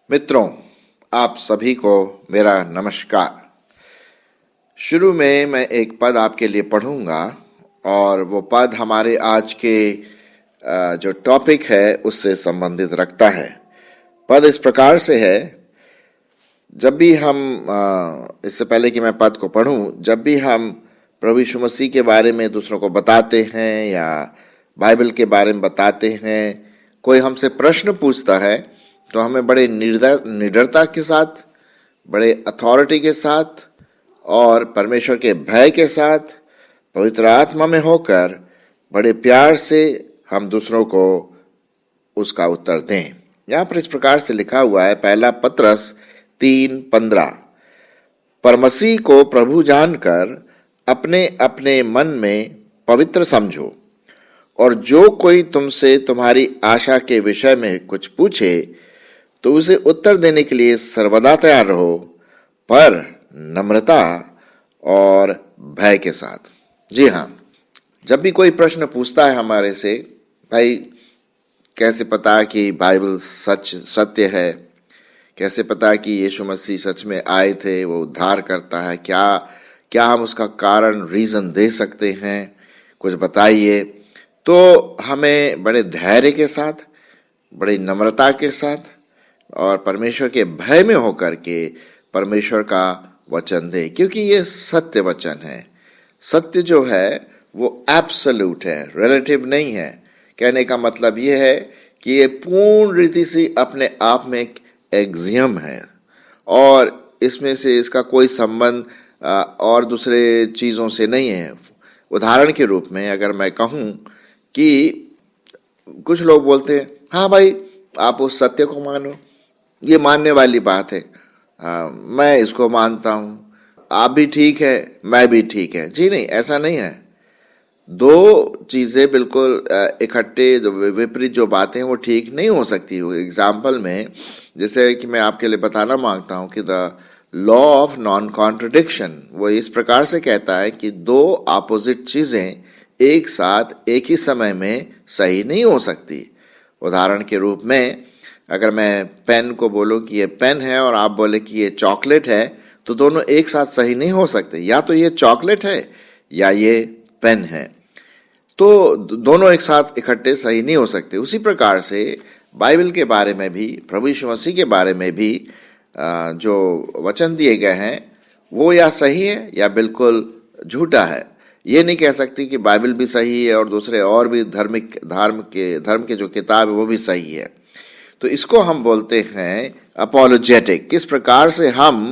मित्रों, आप सभी को मेरा नमस्कार। शुरू में मैं एक पद आपके लिए पढ़ूंगा और वो पद हमारे आज के जो टॉपिक है उससे संबंधित रखता है। पद इस प्रकार से है, जब भी हम इससे पहले कि मैं पद को पढ़ूं, जब भी हम प्रभु यीशु मसीह के बारे में दूसरों को बताते हैं या बाइबल के बारे में बताते हैं, कोई हमसे प्रश्न पूछता है तो हमें बड़े निडरता के साथ, बड़े अथॉरिटी के साथ और परमेश्वर के भय के साथ, पवित्र आत्मा में होकर बड़े प्यार से हम दूसरों को उसका उत्तर दें। यहाँ पर इस प्रकार से लिखा हुआ है, पहला पत्रस 3:15, पर मसीह को प्रभु जानकर अपने अपने मन में पवित्र समझो, और जो कोई तुमसे तुम्हारी आशा के विषय में कुछ पूछे तो उसे उत्तर देने के लिए सर्वदा तैयार रहो, पर नम्रता और भय के साथ। जी हाँ, जब भी कोई प्रश्न पूछता है हमारे से, भाई कैसे पता कि बाइबल सत्य है, कैसे पता कि यीशु मसीह सच में आए थे, वो उद्धार करता है, क्या हम उसका कारण रीज़न दे सकते हैं, कुछ बताइए। तो हमें बड़े धैर्य के साथ, बड़ी नम्रता के साथ और परमेश्वर के भय में होकर के परमेश्वर का वचन दे, क्योंकि ये सत्य वचन है। सत्य जो है वो एब्सोल्यूट है, रिलेटिव नहीं है। कहने का मतलब ये है कि ये पूर्ण रीति से अपने आप में एक एक्सियम है और इसमें से इसका कोई संबंध और दूसरे चीज़ों से नहीं है। उदाहरण के रूप में अगर मैं कहूँ कि कुछ लोग बोलते हैं, हाँ भाई आप उस सत्य को मानो, ये मानने वाली बात है, मैं इसको मानता हूँ, आप भी ठीक है, मैं भी ठीक है। जी नहीं, ऐसा नहीं है। दो चीज़ें बिल्कुल इकट्ठे विपरीत जो बातें वो ठीक नहीं हो सकती। एग्जाम्पल में जैसे कि मैं आपके लिए बताना मांगता हूँ कि the law of non contradiction वो इस प्रकार से कहता है कि दो अपोजिट चीज़ें एक साथ एक ही समय में सही नहीं हो सकती। उदाहरण के रूप में अगर मैं पेन को बोलूं कि ये पेन है और आप बोले कि ये चॉकलेट है, तो दोनों एक साथ सही नहीं हो सकते। या तो ये चॉकलेट है या ये पेन है, तो दोनों एक साथ इकट्ठे सही नहीं हो सकते। उसी प्रकार से बाइबल के बारे में भी, प्रभु यीशु मसीह के बारे में भी जो वचन दिए गए हैं वो या सही है या बिल्कुल झूठा है। ये नहीं कह सकती कि बाइबल भी सही है और दूसरे और भी धर्म के जो किताब है वो भी सही है। तो इसको हम बोलते हैं अपोलोजेटिक। किस प्रकार से हम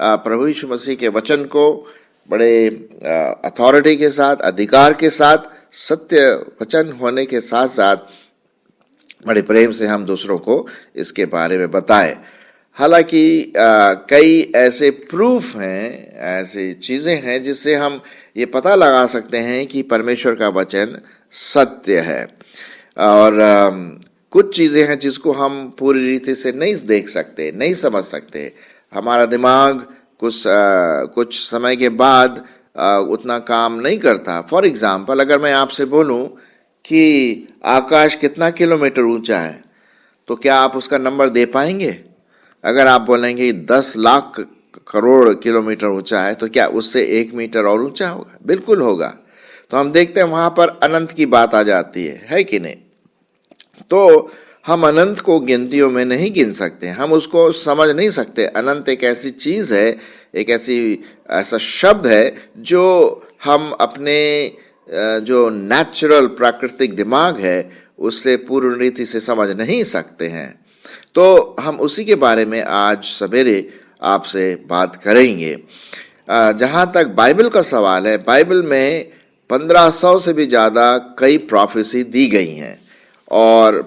प्रभु यीशु मसीह के वचन को बड़े अथॉरिटी के साथ, अधिकार के साथ, सत्य वचन होने के साथ साथ बड़े प्रेम से हम दूसरों को इसके बारे में बताएं। हालांकि कई ऐसे प्रूफ हैं, ऐसी चीज़ें हैं जिससे हम ये पता लगा सकते हैं कि परमेश्वर का वचन सत्य है। और कुछ चीज़ें हैं जिसको हम पूरी रीति से नहीं देख सकते, नहीं समझ सकते। हमारा दिमाग कुछ समय के बाद उतना काम नहीं करता। फॉर एग्जाम्पल, अगर मैं आपसे बोलूं कि आकाश कितना किलोमीटर ऊंचा है, तो क्या आप उसका नंबर दे पाएंगे? अगर आप बोलेंगे 10 लाख करोड़ किलोमीटर ऊंचा है, तो क्या उससे 1 मीटर और ऊंचा होगा? बिल्कुल होगा। तो हम देखते हैं वहाँ पर अनंत की बात आ जाती है कि नहीं? तो हम अनंत को गिनतियों में नहीं गिन सकते, हम उसको समझ नहीं सकते। अनंत एक ऐसी चीज़ है, एक ऐसा शब्द है जो हम अपने जो नेचुरल प्राकृतिक दिमाग है उससे पूर्ण रीति से समझ नहीं सकते हैं। तो हम उसी के बारे में आज सवेरे आपसे बात करेंगे। जहाँ तक बाइबल का सवाल है, बाइबल में 1500 से भी ज़्यादा कई प्रोफेसी दी गई हैं और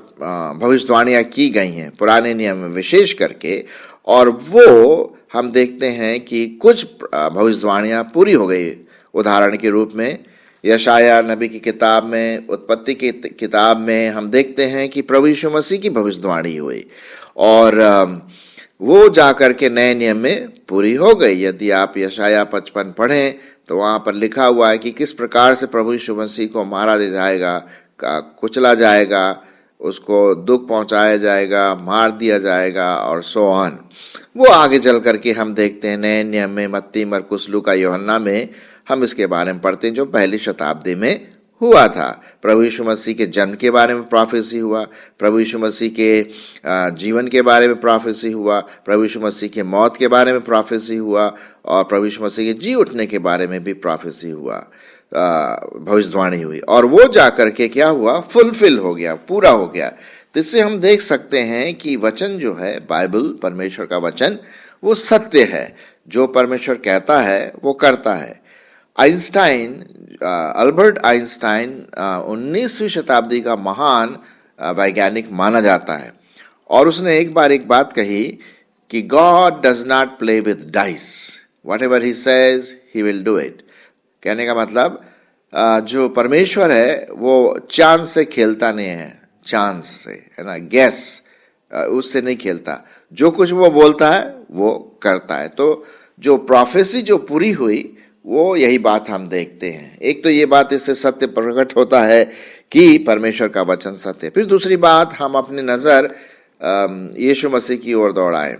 भविष्यवाणियाँ की गई हैं पुराने नियम में विशेष करके, और वो हम देखते हैं कि कुछ भविष्यवाणियाँ पूरी हो गई। उदाहरण के रूप में यशाया नबी की किताब में, उत्पत्ति की किताब में हम देखते हैं कि प्रभु यीशु मसीह की भविष्यवाणी हुई और वो जाकर के नए नियम में पूरी हो गई। यदि आप यशाया 55 पढ़ें तो वहाँ पर लिखा हुआ है कि किस प्रकार से प्रभु यीशु मसीह को मारा जाएगा, कुचला जाएगा, उसको दुख पहुंचाया जाएगा, मार दिया जाएगा और सो ऑन। वो आगे चल करके हम देखते हैं नए नियम में, मत्ती, मरकुस, लूका, यूहन्ना में हम इसके बारे में पढ़ते हैं जो पहली शताब्दी में हुआ था। प्रभु यीशु मसीह के जन्म के बारे में प्रोफेसी हुआ, प्रभु यीशु मसीह के जीवन के बारे में प्रोफेसी हुआ, प्रभु यीशु मसीह के मौत के बारे में प्रोफेसी हुआ और प्रभु यीशु मसीह के जी उठने के बारे में भी प्रोफेसी हुआ, भविष्यवाणी हुई और वो जाकर के क्या हुआ, फुलफिल हो गया, पूरा हो गया। तो इससे हम देख सकते हैं कि वचन जो है, बाइबल, परमेश्वर का वचन, वो सत्य है। जो परमेश्वर कहता है वो करता है। अल्बर्ट आइंस्टाइन 19वीं शताब्दी का महान वैज्ञानिक माना जाता है और उसने एक बार एक बात कही कि God does not play with dice, what ever he says he will do it. कहने का मतलब जो परमेश्वर है वो चांद से खेलता नहीं है, चांद से, है ना, गैस उससे नहीं खेलता, जो कुछ वो बोलता है वो करता है। तो जो प्रोफेसी जो पूरी हुई वो यही बात हम देखते हैं। एक तो ये बात इससे सत्य प्रकट होता है कि परमेश्वर का वचन सत्य। फिर दूसरी बात, हम अपनी नज़र यीशु मसीह की ओर दौड़ाएं।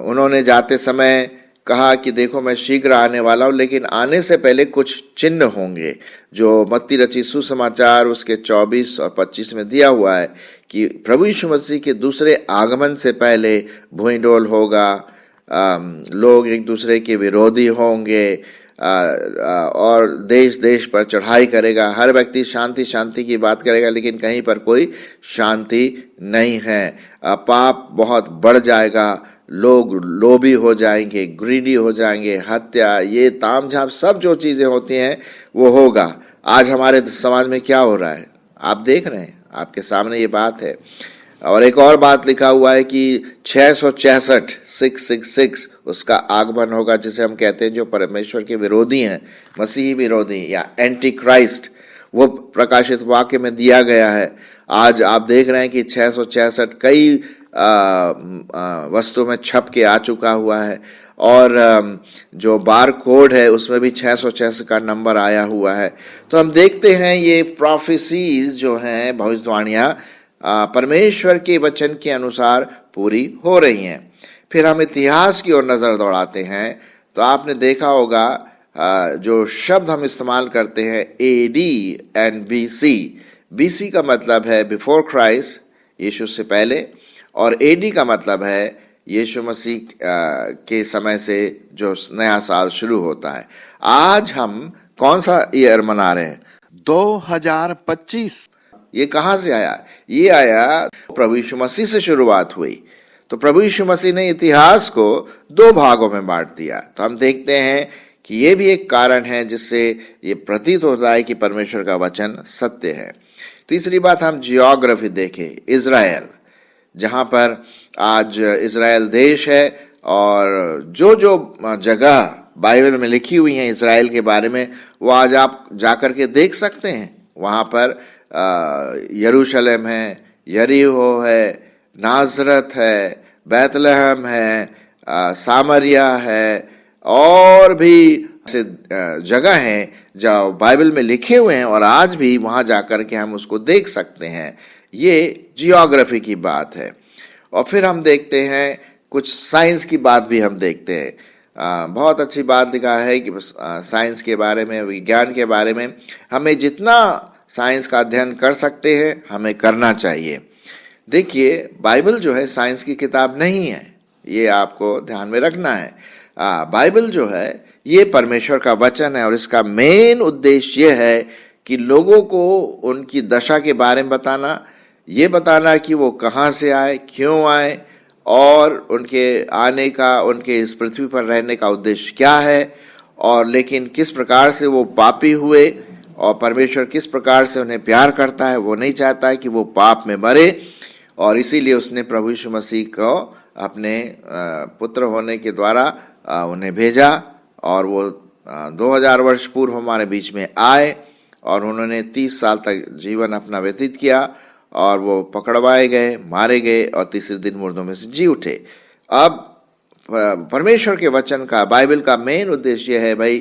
उन्होंने जाते समय कहा कि देखो मैं शीघ्र आने वाला हूँ, लेकिन आने से पहले कुछ चिन्ह होंगे। जो मत्ती रचित सुसमाचार उसके 24 और 25 में दिया हुआ है कि प्रभु यीशु मसीह के दूसरे आगमन से पहले भूईडोल होगा, लोग एक दूसरे के विरोधी होंगे और देश देश पर चढ़ाई करेगा, हर व्यक्ति शांति शांति की बात करेगा लेकिन कहीं पर कोई शांति नहीं है। पाप बहुत बढ़ जाएगा, लोग लोभी हो जाएंगे, ग्रीडी हो जाएंगे, हत्या, ये तामझाम सब जो चीज़ें होती हैं वो होगा। आज हमारे समाज में क्या हो रहा है आप देख रहे हैं, आपके सामने ये बात है। और एक और बात लिखा हुआ है कि 666 उसका आगमन होगा, जिसे हम कहते हैं जो परमेश्वर के विरोधी हैं, मसीही विरोधी या एंटी क्राइस्ट, वो प्रकाशित वाक्य में दिया गया है। आज आप देख रहे हैं कि 666 कई वस्तु में छप के आ चुका हुआ है और जो बार कोड है उसमें भी 666 का नंबर आया हुआ है। तो हम देखते हैं ये प्रोफेसीज जो हैं, भविष्यवाणियाँ परमेश्वर के वचन के अनुसार पूरी हो रही हैं। फिर हम इतिहास की ओर नज़र दौड़ाते हैं तो आपने देखा होगा जो शब्द हम इस्तेमाल करते हैं AD एंड BC। BC का मतलब है बिफोर क्राइस्ट, यीशु से पहले, और AD का मतलब है यीशु मसीह के समय से जो नया साल शुरू होता है। आज हम कौन सा ईयर मना रहे हैं? 2025। ये कहाँ से आया? ये आया प्रभु यीशु मसीह से शुरुआत हुई। तो प्रभु यीशु मसीह ने इतिहास को 2 भागों में बांट दिया। तो हम देखते हैं कि ये भी एक कारण है जिससे ये प्रतीत होता है कि परमेश्वर का वचन सत्य है। तीसरी बात, हम जियोग्राफी देखें, इज़राइल, जहाँ पर आज इज़राइल देश है और जो जो जगह बाइबल में लिखी हुई हैं इज़राइल के बारे में वो आज आप जाकर के देख सकते हैं। वहाँ पर यरूशलेम है, यरीहो है, नाजरत है, बैतलहम है, सामरिया है और भी ऐसे जगह हैं जो बाइबल में लिखे हुए हैं और आज भी वहाँ जाकर के हम उसको देख सकते हैं। ये जियोग्राफी की बात है। और फिर हम देखते हैं कुछ साइंस की बात भी हम देखते हैं। बहुत अच्छी बात लिखा है कि साइंस के बारे में, विज्ञान के बारे में हमें जितना साइंस का अध्ययन कर सकते हैं हमें करना चाहिए। देखिए, बाइबल जो है साइंस की किताब नहीं है, ये आपको ध्यान में रखना है। बाइबल जो है ये परमेश्वर का वचन है और इसका मेन उद्देश्य ये है कि लोगों को उनकी दशा के बारे में बताना, ये बताना कि वो कहाँ से आए, क्यों आए और उनके आने का, उनके इस पृथ्वी पर रहने का उद्देश्य क्या है, और लेकिन किस प्रकार से वो पापी हुए और परमेश्वर किस प्रकार से उन्हें प्यार करता है। वो नहीं चाहता है कि वो पाप में मरे और इसीलिए उसने प्रभु यीशु मसीह को अपने पुत्र होने के द्वारा उन्हें भेजा और वो 2000 वर्ष पूर्व हमारे बीच में आए और उन्होंने 30 साल तक जीवन अपना व्यतीत किया और वो पकड़वाए गए, मारे गए और तीसरे दिन मुर्दों में से जी उठे। अब परमेश्वर के वचन का, बाइबल का मेन उद्देश्य है भाई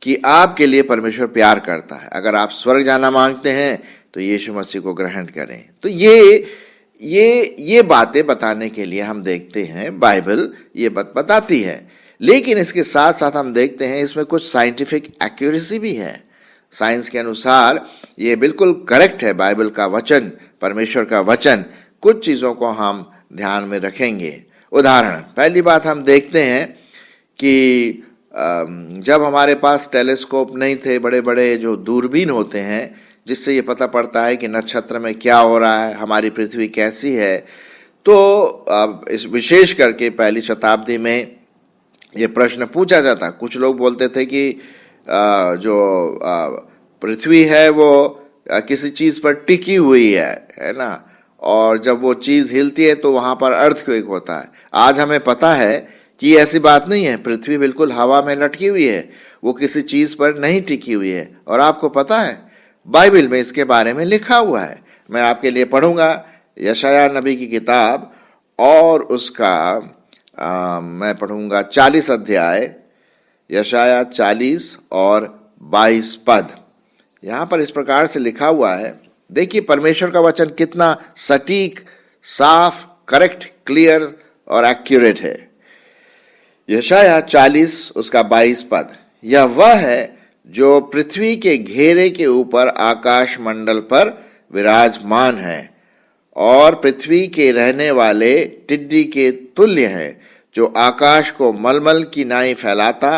कि आपके लिए परमेश्वर प्यार करता है। अगर आप स्वर्ग जाना मांगते हैं तो यीशु मसीह को ग्रहण करें। तो ये बातें बताने के लिए हम देखते हैं बाइबल ये बात बताती है। लेकिन इसके साथ साथ हम देखते हैं इसमें कुछ साइंटिफिक एक्यूरेसी भी है। साइंस के अनुसार ये बिल्कुल करेक्ट है बाइबल का वचन, परमेश्वर का वचन। कुछ चीज़ों को हम ध्यान में रखेंगे। उदाहरण, पहली बात हम देखते हैं कि जब हमारे पास टेलीस्कोप नहीं थे, बड़े बड़े जो दूरबीन होते हैं जिससे ये पता पड़ता है कि नक्षत्र में क्या हो रहा है, हमारी पृथ्वी कैसी है, तो इस विशेष करके पहली शताब्दी में ये प्रश्न पूछा जाता। कुछ लोग बोलते थे कि जो पृथ्वी है वो किसी चीज़ पर टिकी हुई है ना, और जब वो चीज़ हिलती है तो वहाँ पर अर्थक्वेक होता है। आज हमें पता है कि ऐसी बात नहीं है, पृथ्वी बिल्कुल हवा में लटकी हुई है, वो किसी चीज़ पर नहीं टिकी हुई है। और आपको पता है बाइबल में इसके बारे में लिखा हुआ है। मैं आपके लिए पढ़ूंगा यशायाह नबी की किताब, और उसका मैं पढ़ूंगा 40 अध्याय, यशायाह 40 और 22 पद। यहाँ पर इस प्रकार से लिखा हुआ है। देखिए परमेश्वर का वचन कितना सटीक, साफ, करेक्ट, क्लियर और एक्यूरेट है। यशायाह 40 उसका 22 पद, यह वह है जो पृथ्वी के घेरे के ऊपर आकाश मंडल पर विराजमान है और पृथ्वी के रहने वाले टिड्डी के तुल्य है, जो आकाश को मलमल की नाई फैलाता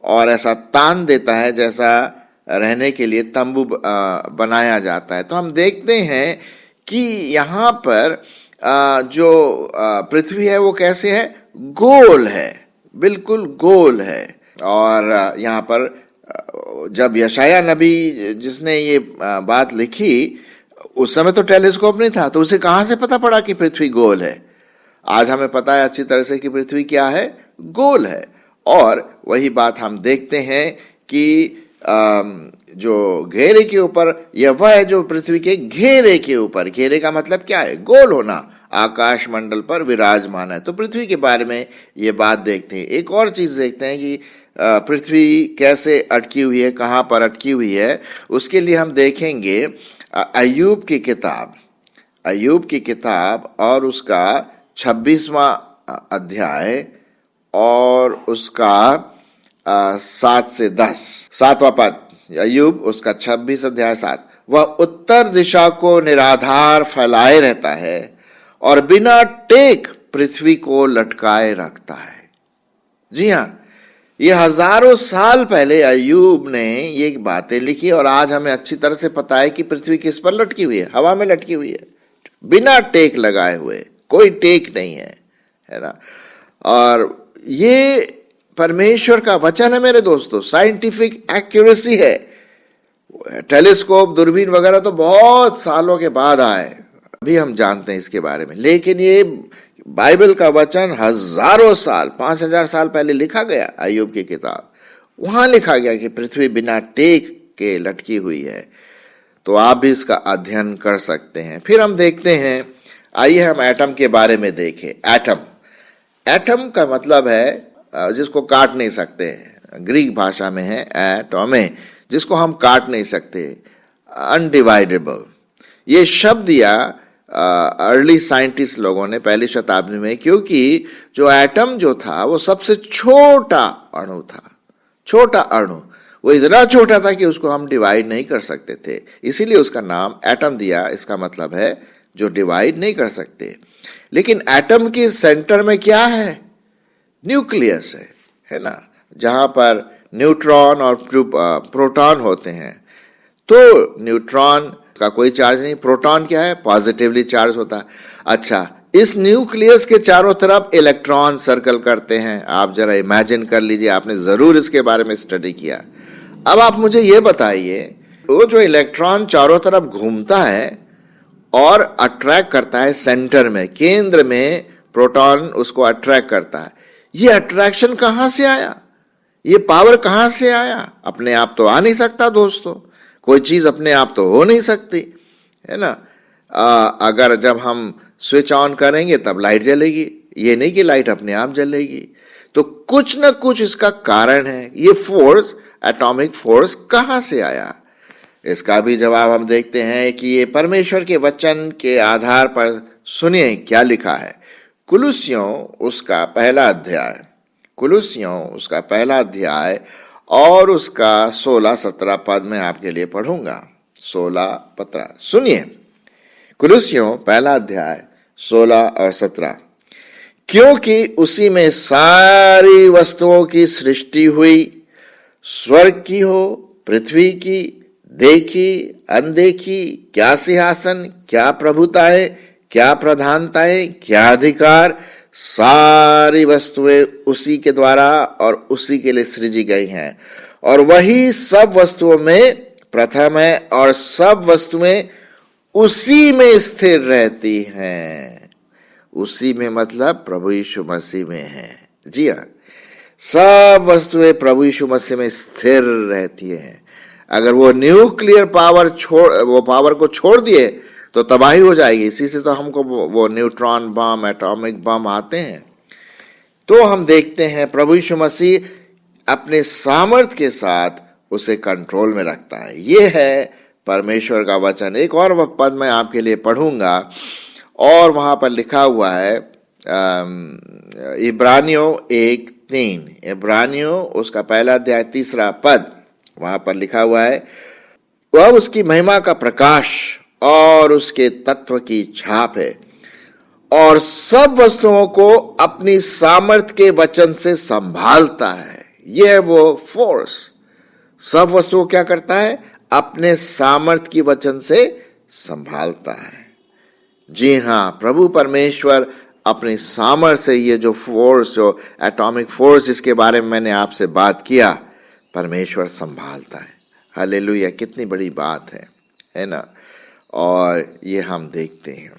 और ऐसा तान देता है जैसा रहने के लिए तंबू बनाया जाता है। तो हम देखते हैं कि यहाँ पर जो पृथ्वी है वो कैसे है, गोल है, बिल्कुल गोल है। और यहाँ पर जब यशायाह नबी जिसने ये बात लिखी, उस समय तो टेलीस्कोप नहीं था, तो उसे कहाँ से पता पड़ा कि पृथ्वी गोल है? आज हमें पता है अच्छी तरह से कि पृथ्वी क्या है, गोल है। और वही बात हम देखते हैं कि जो घेरे के ऊपर, यह वह है जो पृथ्वी के घेरे के ऊपर, घेरे का मतलब क्या है, गोल होना, आकाश मंडल पर विराजमान है। तो पृथ्वी के बारे में ये बात देखते हैं। एक और चीज़ देखते हैं कि पृथ्वी कैसे अटकी हुई है, कहाँ पर अटकी हुई है। उसके लिए हम देखेंगे अय्यूब की किताब और उसका 26वां अध्याय और उसका 7 से 10, 7वां पद, अय्यूब उसका 26 अध्याय 7। वह उत्तर दिशा को निराधार फैलाए रहता है और बिना टेक पृथ्वी को लटकाए रखता है। जी हाँ, ये हजारों साल पहले अय्यूब ने ये बातें लिखी और आज हमें अच्छी तरह से पता है कि पृथ्वी किस पर लटकी हुई है, हवा में लटकी हुई है, बिना टेक लगाए हुए, कोई टेक नहीं है ना। और ये परमेश्वर का वचन है मेरे दोस्तों, साइंटिफिक एक्यूरेसी है। टेलीस्कोप, दूरबीन वगैरह तो बहुत सालों के बाद आए, अभी हम जानते हैं इसके बारे में, लेकिन ये बाइबल का वचन हजारों साल, 5000 साल पहले लिखा गया। अय्यूब की किताब, वहां लिखा गया कि पृथ्वी बिना टेक के लटकी हुई है। तो आप भी इसका अध्ययन कर सकते हैं। फिर हम देखते हैं, आइए हम एटम के बारे में देखें। एटम का मतलब है जिसको काट नहीं सकते, ग्रीक भाषा में है एटोमे, जिसको हम काट नहीं सकते, अनडिवाइडेबल। ये शब्द दिया अर्ली साइंटिस्ट लोगों ने पहली शताब्दी में, क्योंकि जो एटम जो था वो सबसे छोटा अणु था, छोटा अणु, वो इतना छोटा था कि उसको हम डिवाइड नहीं कर सकते थे, इसीलिए उसका नाम एटम दिया। इसका मतलब है जो डिवाइड नहीं कर सकते। लेकिन एटम के सेंटर में क्या है, न्यूक्लियस है ना, जहां पर न्यूट्रॉन और प्रोटॉन होते हैं। तो न्यूट्रॉन का कोई चार्ज नहीं, प्रोटॉन क्या है, पॉजिटिवली चार्ज होता है। अच्छा, इस न्यूक्लियस के चारों तरफ इलेक्ट्रॉन सर्कल करते हैं। आप जरा इमेजिन कर लीजिए, आपने जरूर इसके बारे में स्टडी किया। अब आप मुझे ये बताइए, वो जो इलेक्ट्रॉन चारों तरफ घूमता है और अट्रैक्ट करता है सेंटर में, केंद्र में प्रोटॉन उसको अट्रैक्ट करता है, ये अट्रैक्शन कहां से आया, ये पावर कहां से आया? अपने आप तो आ नहीं सकता दोस्तों, कोई चीज अपने आप तो हो नहीं सकती, है ना। अगर जब हम स्विच ऑन करेंगे तब लाइट जलेगी, ये नहीं कि लाइट अपने आप जलेगी। तो कुछ ना कुछ इसका कारण है। ये फोर्स, एटॉमिक फोर्स कहां से आया? इसका भी जवाब हम देखते हैं कि ये परमेश्वर के वचन के आधार पर सुनिए क्या लिखा है। कुलुस्सियों उसका पहला अध्याय और उसका 16-17 पद में आपके लिए पढ़ूंगा। 16-17 सुनिए। कुलुस्सियों पहला अध्याय 16 और 17। क्योंकि उसी में सारी वस्तुओं की सृष्टि हुई, स्वर्ग की हो, पृथ्वी की, देखी अनदेखी, क्या सिंहासन, क्या प्रभुताएं, क्या प्रधानताएं, क्या अधिकार, सारी वस्तुएं उसी के द्वारा और उसी के लिए सृजी गई हैं, और वही सब वस्तुओं में प्रथम है, और सब वस्तुएं उसी में स्थिर रहती हैं। उसी में मतलब प्रभु यीशु मसीह में है। जी हाँ, सब वस्तुएं प्रभु यीशु मसीह में स्थिर रहती हैं। अगर वो न्यूक्लियर पावर को छोड़ दिए तो तबाही हो जाएगी। इसी से तो हमको वो न्यूट्रॉन बम, एटॉमिक बम आते हैं। तो हम देखते हैं प्रभु यीशु मसीह अपने सामर्थ के साथ उसे कंट्रोल में रखता है। ये है परमेश्वर का वचन। एक और पद मैं आपके लिए पढ़ूंगा, और वहां पर लिखा हुआ है इब्रानियों 1:3। इब्रानियों उसका पहला अध्याय 3 पद, वहां पर लिखा हुआ है, वह उसकी महिमा का प्रकाश और उसके तत्व की छाप है, और सब वस्तुओं को अपनी सामर्थ के वचन से संभालता है। यह है वो फोर्स। सब वस्तुओं क्या करता है? अपने सामर्थ की वचन से संभालता है। जी हाँ, प्रभु परमेश्वर अपनी सामर्थ से ये जो फोर्स, जो एटॉमिक फोर्स जिसके बारे में मैंने आपसे बात किया, परमेश्वर संभालता है। हालेलुया, कितनी बड़ी बात है ना। और ये हम देखते हैं।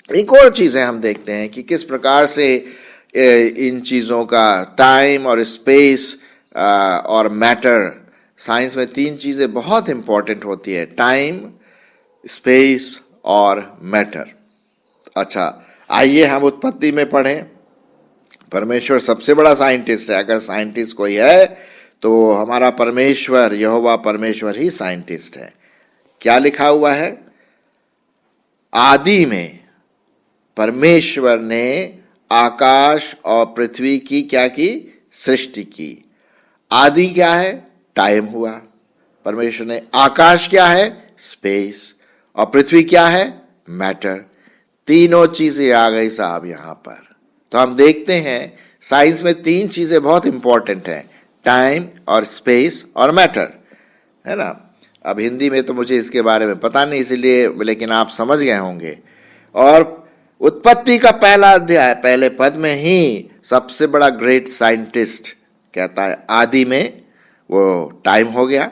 एक और चीजें हम देखते हैं कि किस प्रकार से इन चीजों का टाइम और स्पेस और मैटर, साइंस में 3 चीजें बहुत इंपॉर्टेंट होती है, टाइम, स्पेस और मैटर। अच्छा, आइए हम उत्पत्ति में पढ़ें। परमेश्वर सबसे बड़ा साइंटिस्ट है। अगर साइंटिस्ट कोई है तो हमारा परमेश्वर, यहोवा परमेश्वर ही साइंटिस्ट है। क्या लिखा हुआ है? आदि में परमेश्वर ने आकाश और पृथ्वी की क्या की? सृष्टि की। आदि क्या है? टाइम हुआ। परमेश्वर ने आकाश क्या है? स्पेस। और पृथ्वी क्या है? मैटर। तीनों चीजें आ गई साहब यहां पर। तो हम देखते हैं साइंस में 3 चीजें बहुत इंपॉर्टेंट हैं, टाइम और स्पेस और मैटर, है ना। अब हिंदी में तो मुझे इसके बारे में पता नहीं, इसलिए, लेकिन आप समझ गए होंगे। और उत्पत्ति का पहला अध्याय, पहले पद में ही सबसे बड़ा ग्रेट साइंटिस्ट कहता है आदि में वो टाइम हो गया।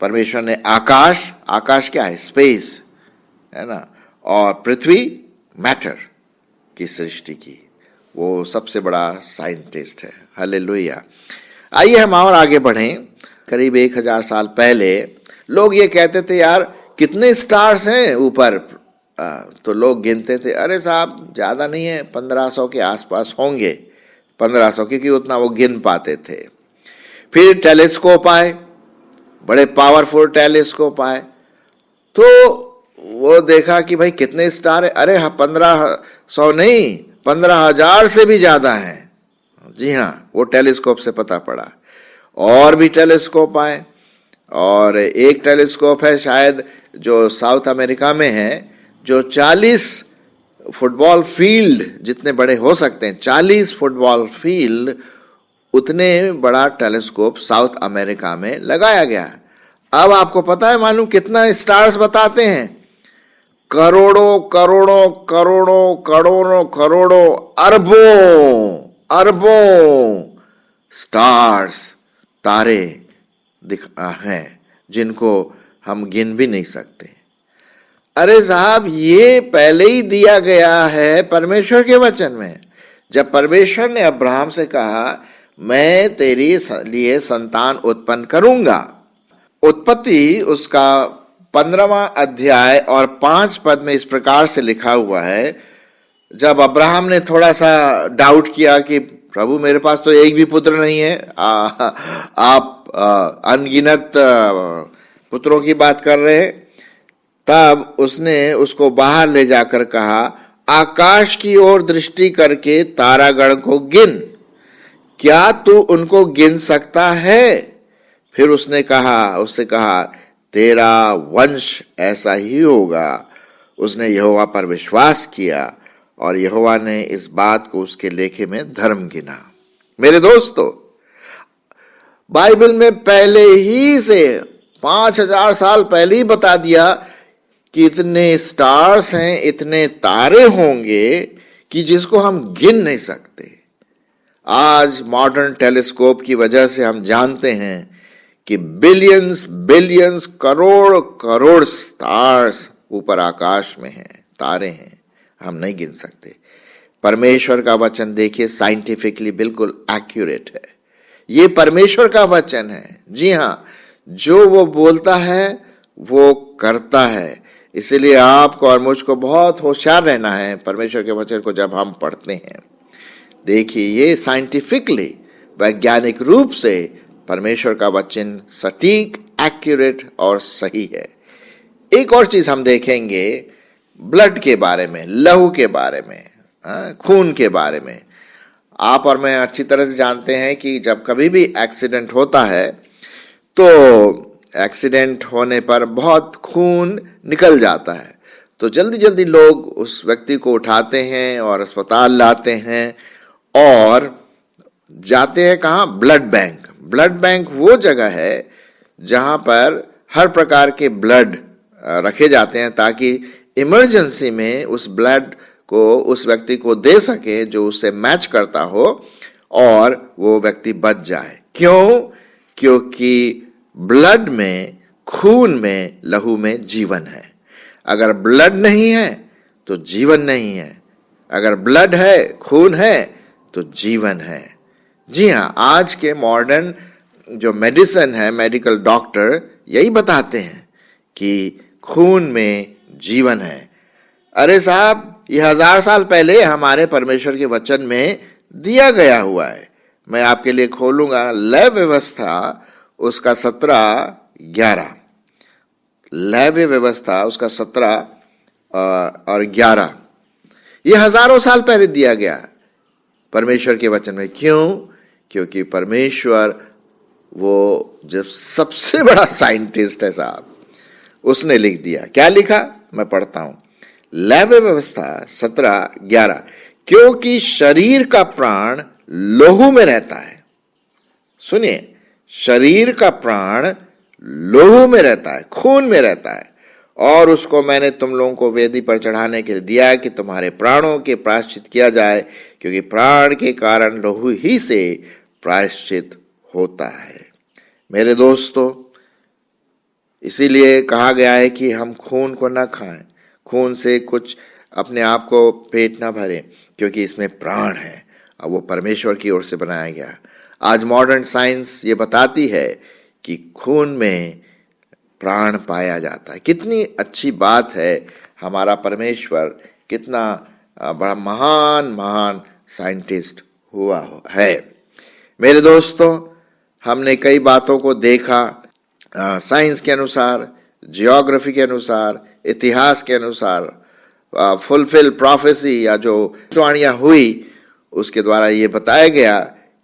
परमेश्वर ने आकाश क्या है? स्पेस, है ना। और पृथ्वी, मैटर की सृष्टि की। वो सबसे बड़ा साइंटिस्ट है। हालेलुया। आइए हम और आगे बढ़ें। करीब 1000 साल पहले लोग ये कहते थे, यार कितने स्टार्स हैं ऊपर? तो लोग गिनते थे, अरे साहब ज़्यादा नहीं है, 1500 के आसपास होंगे। 1500, क्योंकि उतना वो गिन पाते थे। फिर टेलीस्कोप आए, बड़े पावरफुल टेलीस्कोप आए, तो वो देखा कि भाई कितने स्टार है। अरे हाँ, 1500 नहीं, 15,000 से भी ज़्यादा हैं। जी हाँ, वो टेलीस्कोप से पता पड़ा। और भी टेलीस्कोप आए, और एक टेलीस्कोप है शायद जो साउथ अमेरिका में है, जो 40 फुटबॉल फील्ड जितने बड़े हो सकते हैं, 40 फुटबॉल फील्ड, उतने बड़ा टेलीस्कोप साउथ अमेरिका में लगाया गया। अब आपको पता है, मालूम कितना स्टार्स बताते हैं? करोड़ों करोड़ों करोड़ों करोड़ों करोड़ों अरबों स्टार्स, तारे हैं जिनको हम गिन भी नहीं सकते। अरे साहब, ये पहले ही दिया गया है परमेश्वर के वचन में। जब परमेश्वर ने अब्राहम से कहा, मैं तेरे लिए संतान उत्पन्न करूंगा। उत्पत्ति उसका 15वां अध्याय और 5 पद में इस प्रकार से लिखा हुआ है। जब अब्राहम ने थोड़ा सा डाउट किया कि प्रभु मेरे पास तो एक भी पुत्र नहीं है, आप अनगिनत पुत्रों की बात कर रहे हैं। तब उसने उसको बाहर ले जाकर कहा, आकाश की ओर दृष्टि करके तारागण को गिन, क्या तू उनको गिन सकता है? फिर उससे कहा, तेरा वंश ऐसा ही होगा। उसने यहोवा पर विश्वास किया और यहोवा ने इस बात को उसके लेखे में धर्म गिना। मेरे दोस्तों, बाइबल में पहले ही से 5000 साल पहले ही बता दिया कि इतने स्टार्स हैं, इतने तारे होंगे कि जिसको हम गिन नहीं सकते। आज मॉडर्न टेलीस्कोप की वजह से हम जानते हैं कि billions billions crore crore stars ऊपर आकाश में हैं, तारे हैं, हम नहीं गिन सकते। परमेश्वर का वचन देखिए, साइंटिफिकली बिल्कुल एक्यूरेट है। ये परमेश्वर का वचन है। जी हाँ, जो वो बोलता है वो करता है। इसीलिए आपको और मुझको बहुत होशियार रहना है परमेश्वर के वचन को जब हम पढ़ते हैं। देखिए, ये साइंटिफिकली वैज्ञानिक रूप से परमेश्वर का वचन सटीक, एक्यूरेट और सही है। एक और चीज हम देखेंगे ब्लड के बारे में, लहू के बारे में, खून के बारे में। आप और मैं अच्छी तरह से जानते हैं कि जब कभी भी एक्सीडेंट होता है तो एक्सीडेंट होने पर बहुत खून निकल जाता है, तो जल्दी जल्दी लोग उस व्यक्ति को उठाते हैं और अस्पताल लाते हैं और जाते हैं कहाँ? Blood bank. ब्लड बैंक वो जगह है जहाँ पर हर प्रकार के ब्लड रखे जाते हैं ताकि इमरजेंसी में उस ब्लड को उस व्यक्ति को दे सके जो उससे मैच करता हो और वो व्यक्ति बच जाए। क्यों? क्योंकि ब्लड में, खून में, लहू में जीवन है। अगर ब्लड नहीं है तो जीवन नहीं है, अगर ब्लड है, खून है तो जीवन है। जी हाँ, आज के मॉडर्न जो मेडिसिन है, मेडिकल डॉक्टर यही बताते हैं कि खून में जीवन है। अरे साहब, ये 1000 साल पहले हमारे परमेश्वर के वचन में दिया गया हुआ है। मैं आपके लिए खोलूंगा लय व्यवस्था उसका 17-11, लय व्यवस्था उसका 17 और 11। ये हजारों साल पहले दिया गया परमेश्वर के वचन में। क्यों? क्योंकि परमेश्वर वो जब सबसे बड़ा साइंटिस्ट है साहब, उसने लिख दिया। क्या लिखा? मैं पढ़ता हूं, लय व्यवस्था 17-11, क्योंकि शरीर का प्राण लोहू में रहता है। सुनिए, शरीर का प्राण लोहू में रहता है, खून में रहता है, और उसको मैंने तुम लोगों को वेदी पर चढ़ाने के लिए दिया है कि तुम्हारे प्राणों के प्रायश्चित किया जाए, क्योंकि प्राण के कारण लोहू ही से प्रायश्चित होता है। मेरे दोस्तों, इसीलिए कहा गया है कि हम खून को ना खाएं, खून से कुछ अपने आप को पेट ना भरें, क्योंकि इसमें प्राण है और वो परमेश्वर की ओर से बनाया गया। आज मॉडर्न साइंस ये बताती है कि खून में प्राण पाया जाता है। कितनी अच्छी बात है, हमारा परमेश्वर कितना बड़ा महान महान साइंटिस्ट हुआ है। मेरे दोस्तों, हमने कई बातों को देखा, साइंस के अनुसार, जियोग्राफी के अनुसार, इतिहास के अनुसार, फुलफिल प्रोफेसी या जो वाणियां हुई उसके द्वारा ये बताया गया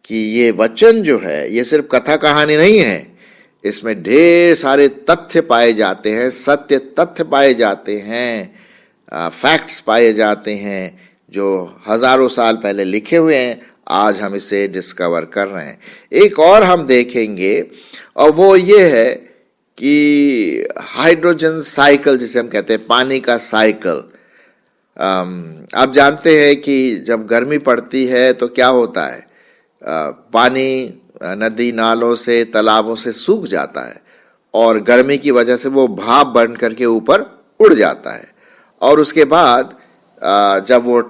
कि ये वचन जो है ये सिर्फ कथा कहानी नहीं है, इसमें ढेर सारे तथ्य पाए जाते हैं, सत्य तथ्य पाए जाते हैं, फैक्ट्स पाए जाते हैं जो हजारों साल पहले लिखे हुए हैं। आज हम इसे डिस्कवर कर रहे हैं। एक और हम देखेंगे और वो ये है कि हाइड्रोजन साइकिल, जिसे हम कहते हैं पानी का साइकिल। आप जानते हैं कि जब गर्मी पड़ती है तो क्या होता है, पानी नदी नालों से, तालाबों से सूख जाता है और गर्मी की वजह से वो भाप बन करके ऊपर उड़ जाता है, और उसके बाद जब वो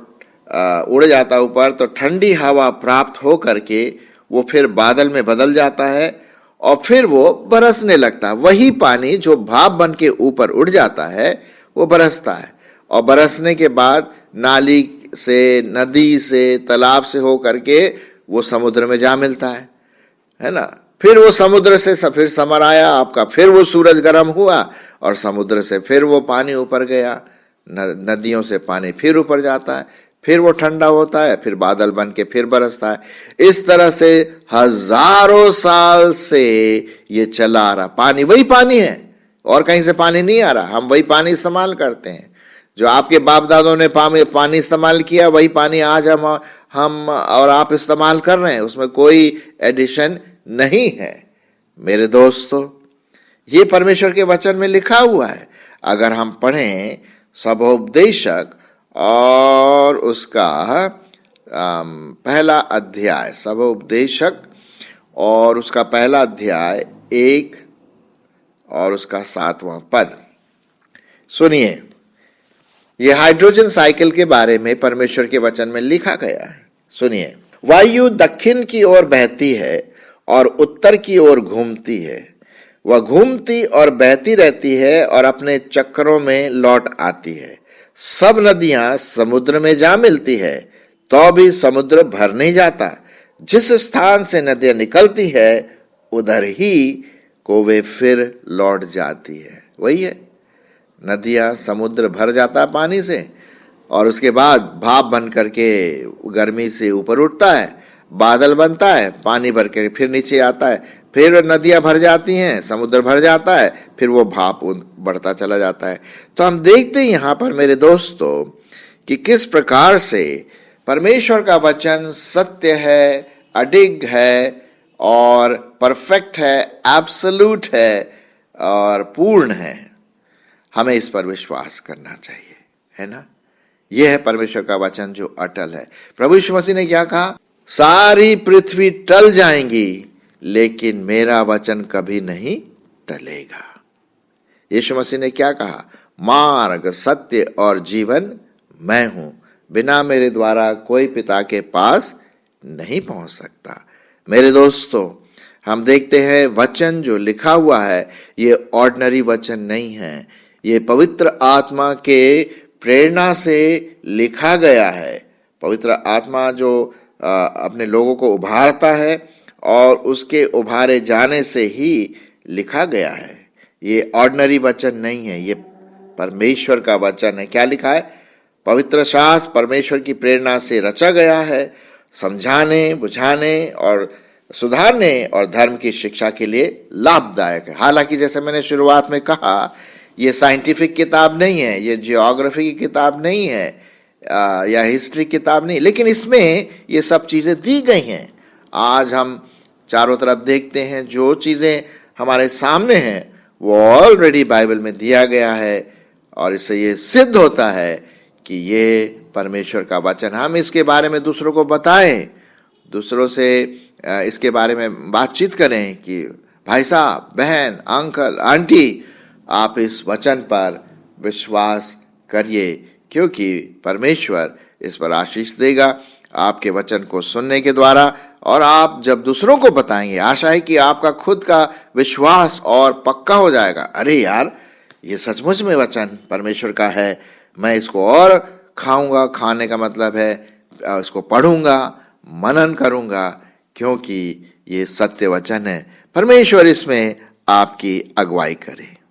उड़ जाता है ऊपर तो ठंडी हवा प्राप्त हो करके वो फिर बादल में बदल जाता है और फिर वो बरसने लगता है। वही पानी जो भाप बन के ऊपर उड़ जाता है वो बरसता है, और बरसने के बाद नाली से, नदी से, तालाब से हो करके वो समुद्र में जा मिलता है ना। फिर वो समुद्र से फिर समर आया आपका, फिर वो सूरज गर्म हुआ और समुद्र से फिर वो पानी ऊपर गया, नदियों से पानी फिर ऊपर जाता है, फिर वो ठंडा होता है, फिर बादल बन के फिर बरसता है। इस तरह से हजारों साल से ये चला आ रहा। पानी वही पानी है, और कहीं से पानी नहीं आ रहा। हम वही पानी इस्तेमाल करते हैं, जो आपके बाप दादों ने पानी इस्तेमाल किया, वही पानी आज हम और आप इस्तेमाल कर रहे हैं। उसमें कोई एडिशन नहीं है। मेरे दोस्तों, ये परमेश्वर के वचन में लिखा हुआ है। अगर हम पढ़ें सबोपदेशक और उसका पहला अध्याय, सबोपदेशक और उसका पहला अध्याय 1 और उसका 7वां पद सुनिए। यह हाइड्रोजन साइकिल के बारे में परमेश्वर के वचन में लिखा गया है। सुनिए, वायु दक्षिण की ओर बहती है और उत्तर की ओर घूमती है। वह घूमती और बहती रहती है और अपने चक्करों में लौट आती है। सब नदियां समुद्र में जा मिलती है, तो भी समुद्र भर नहीं जाता। जिस स्थान से नदियां निकलती है उधर ही को वे फिर लौट जाती है। वही है, नदियां समुद्र भर जाता है पानी से, और उसके बाद भाप बन करके गर्मी से ऊपर उठता है, बादल बनता है, पानी भर के फिर नीचे आता है, फिर नदियां भर जाती हैं, समुद्र भर जाता है, फिर वो भाप बढ़ता चला जाता है। तो हम देखते हैं यहाँ पर मेरे दोस्तों कि किस प्रकार से परमेश्वर का वचन सत्य है, अडिग है और परफेक्ट है, एब्सोल्यूट है और पूर्ण है। हमें इस पर विश्वास करना चाहिए, है ना। यह है परमेश्वर का वचन जो अटल है। प्रभु यीशु मसीह ने क्या कहा? सारी पृथ्वी टल जाएंगी लेकिन मेरा वचन कभी नहीं टलेगा। यीशु मसीह ने क्या कहा? मार्ग, सत्य और जीवन मैं हूं, बिना मेरे द्वारा कोई पिता के पास नहीं पहुंच सकता। मेरे दोस्तों, हम देखते हैं वचन जो लिखा हुआ है ये ऑर्डिनरी वचन नहीं है। ये पवित्र आत्मा के प्रेरणा से लिखा गया है। पवित्र आत्मा जो अपने लोगों को उभारता है और उसके उभारे जाने से ही लिखा गया है। ये ऑर्डिनरी वचन नहीं है, ये परमेश्वर का वचन है। क्या लिखा है? पवित्र शास्त्र परमेश्वर की प्रेरणा से रचा गया है, समझाने, बुझाने और सुधारने और धर्म की शिक्षा के लिए लाभदायक है। हालांकि जैसे मैंने शुरुआत में कहा, ये साइंटिफिक किताब नहीं है, ये जियोग्राफी की किताब नहीं है या हिस्ट्री किताब नहीं, लेकिन इसमें ये सब चीज़ें दी गई हैं। आज हम चारों तरफ देखते हैं, जो चीज़ें हमारे सामने हैं वो ऑलरेडी बाइबल में दिया गया है, और इससे ये सिद्ध होता है कि ये परमेश्वर का वचन। हम इसके बारे में दूसरों को बताएं, दूसरों से इसके बारे में बातचीत करें कि भाई साहब, बहन, अंकल, आंटी, आप इस वचन पर विश्वास करिए, क्योंकि परमेश्वर इस पर आशीष देगा आपके वचन को सुनने के द्वारा। और आप जब दूसरों को बताएंगे, आशा है कि आपका खुद का विश्वास और पक्का हो जाएगा। अरे यार, ये सचमुच में वचन परमेश्वर का है, मैं इसको और खाऊंगा। खाने का मतलब है इसको पढ़ूंगा, मनन करूंगा, क्योंकि ये सत्य वचन है। परमेश्वर इसमें आपकी अगुवाई करे।